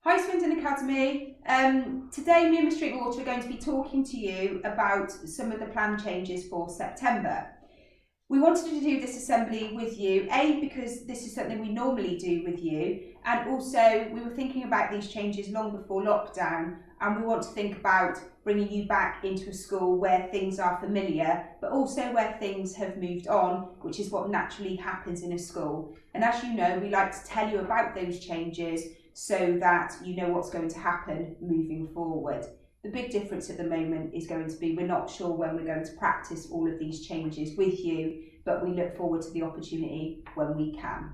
Hi Swindon Academy. Today me and Miss Drinkwater are going to be talking to you about some of the plan changes for September. We wanted to do this assembly with you, A, because this is something we normally do with you, and also we were thinking about these changes long before lockdown, and we want to think about bringing you back into a school where things are familiar, but also where things have moved on, which is what naturally happens in a school. And as you know, we like to tell you about those changes so that you know what's going to happen moving forward. The big difference at the moment is going to be we're not sure when we're going to practice all of these changes with you, but we look forward to the opportunity when we can.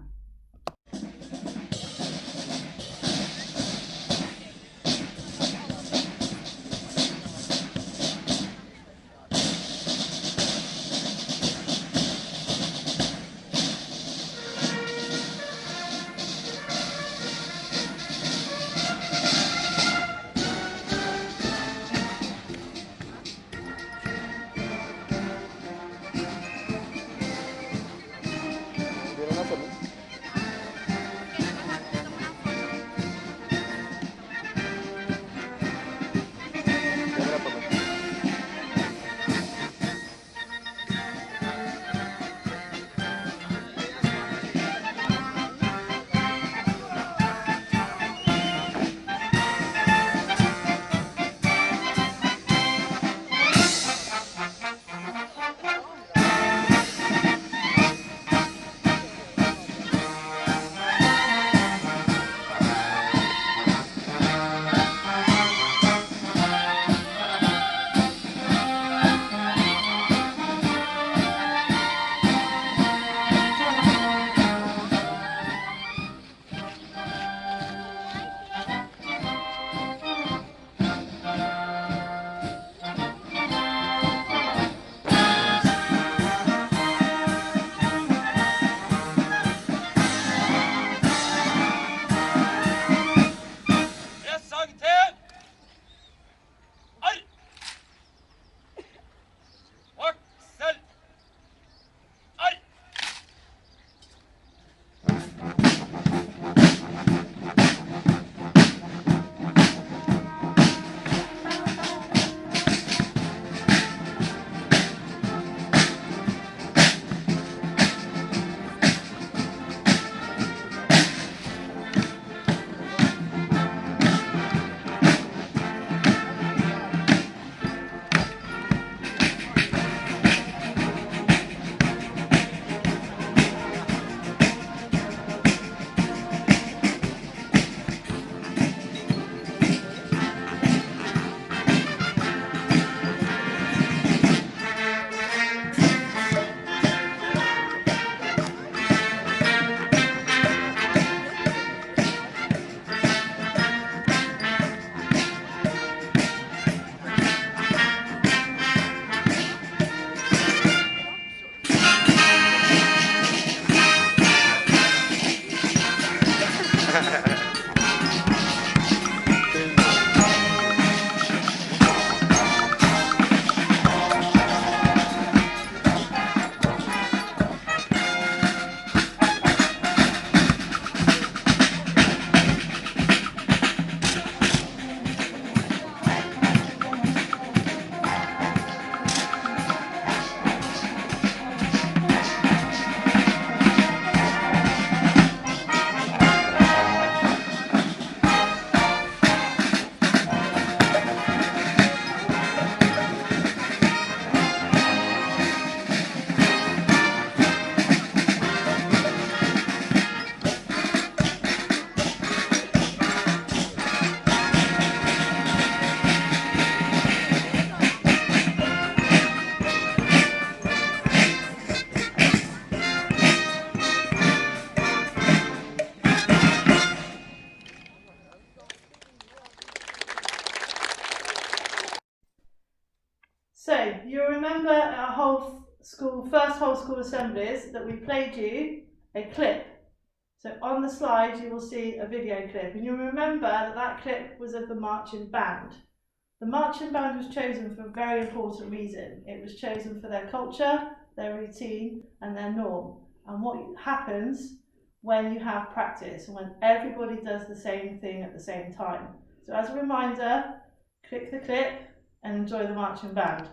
So you'll remember at our first whole school assemblies that we played you a clip. So on the slide you will see a video clip, and you'll remember that that clip was of the marching band. The marching band was chosen for a very important reason. It was chosen for their culture, their routine and their norm. And what happens when you have practice and when everybody does the same thing at the same time. So as a reminder, click the clip and enjoy the marching band.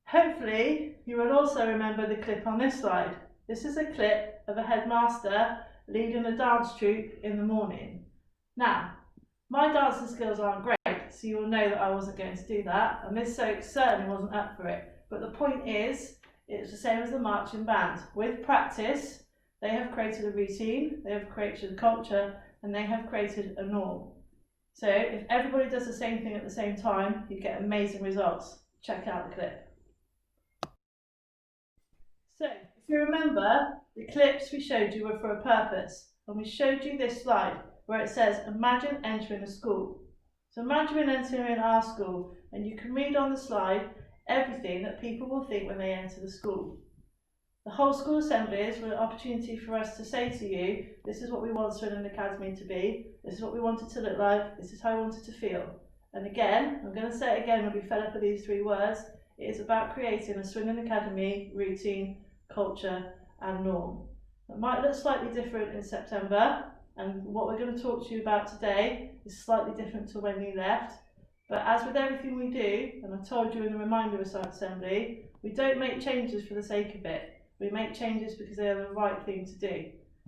Hopefully, you will also remember the clip on this slide. This is a clip of a headmaster leading a dance troupe in the morning. Now, my dancing skills aren't great, so you will know that I wasn't going to do that, and this soak certainly wasn't up for it. But the point is, it's the same as the marching band. With practice, they have created a routine, they have created a culture, and they have created a norm. So if everybody does the same thing at the same time, you get amazing results. Check out the clip. So, if you remember, the clips we showed you were for a purpose, and we showed you this slide where it says, imagine entering a school. So imagine entering our school, and you can read on the slide everything that people will think when they enter the school. The whole school assemblies were an opportunity for us to say to you, this is what we want Swindon Academy to be, this is what we want it to look like, this is how we want it to feel. And again, I'm going to say it again when we fed up with these 3 words, it is about creating a Swindon Academy routine, culture and norm. It might look slightly different in September, and what we're going to talk to you about today is slightly different to when you left. But as with everything we do, and I told you in the reminder of Science Assembly, we don't make changes for the sake of it. We make changes because they are the right thing to do.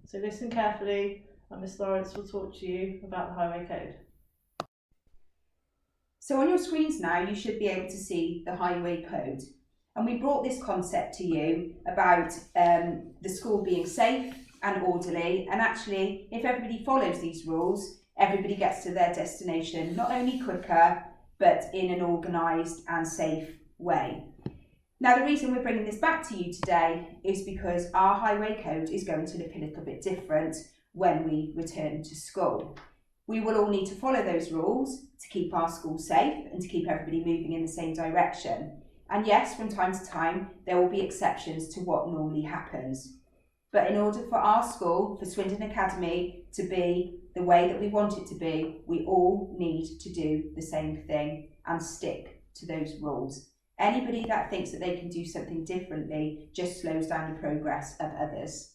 So listen carefully, and Miss Lawrence will talk to you about the Highway Code. So on your screens now, you should be able to see the Highway Code. And we brought this concept to you about the school being safe and orderly, and actually, if everybody follows these rules, everybody gets to their destination not only quicker, but in an organised and safe way. Now, the reason we're bringing this back to you today is because our Highway Code is going to look a little bit different when we return to school. We will all need to follow those rules to keep our school safe and to keep everybody moving in the same direction. And yes, from time to time, there will be exceptions to what normally happens. But in order for our school, for Swindon Academy, to be the way that we want it to be, we all need to do the same thing and stick to those rules. Anybody that thinks that they can do something differently just slows down the progress of others.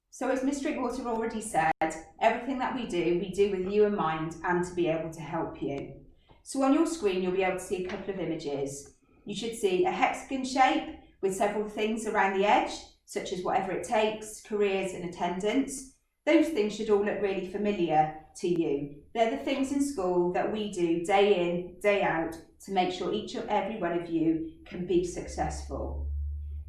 So as Miss Drinkwater already said, everything that we do with you in mind and to be able to help you. So on your screen, you'll be able to see a couple of images. You should see a hexagon shape with several things around the edge, such as whatever it takes, careers and attendance. Those things should all look really familiar to you. They're the things in school that we do day in, day out to make sure each and every one of you can be successful.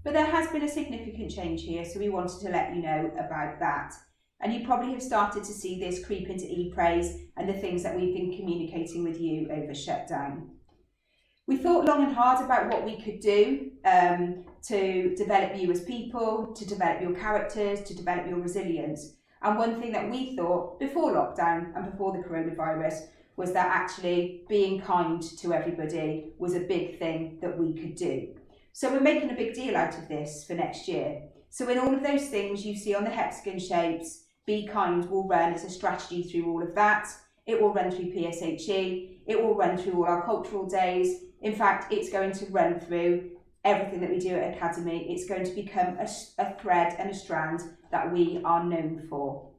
But there has been a significant change here, so we wanted to let you know about that. And you probably have started to see this creep into ePraise and the things that we've been communicating with you over shutdown. We thought long and hard about what we could do to develop you as people, to develop your characters, to develop your resilience. And one thing that we thought before lockdown and before the coronavirus was that actually being kind to everybody was a big thing that we could do. So we're making a big deal out of this for next year. So in all of those things you see on the hexagon shapes, Be Kind will run as a strategy through all of that. It will run through PSHE. It will run through all our cultural days. In fact, it's going to run through everything that we do at Academy. It's going to become a thread and a strand that we are known for.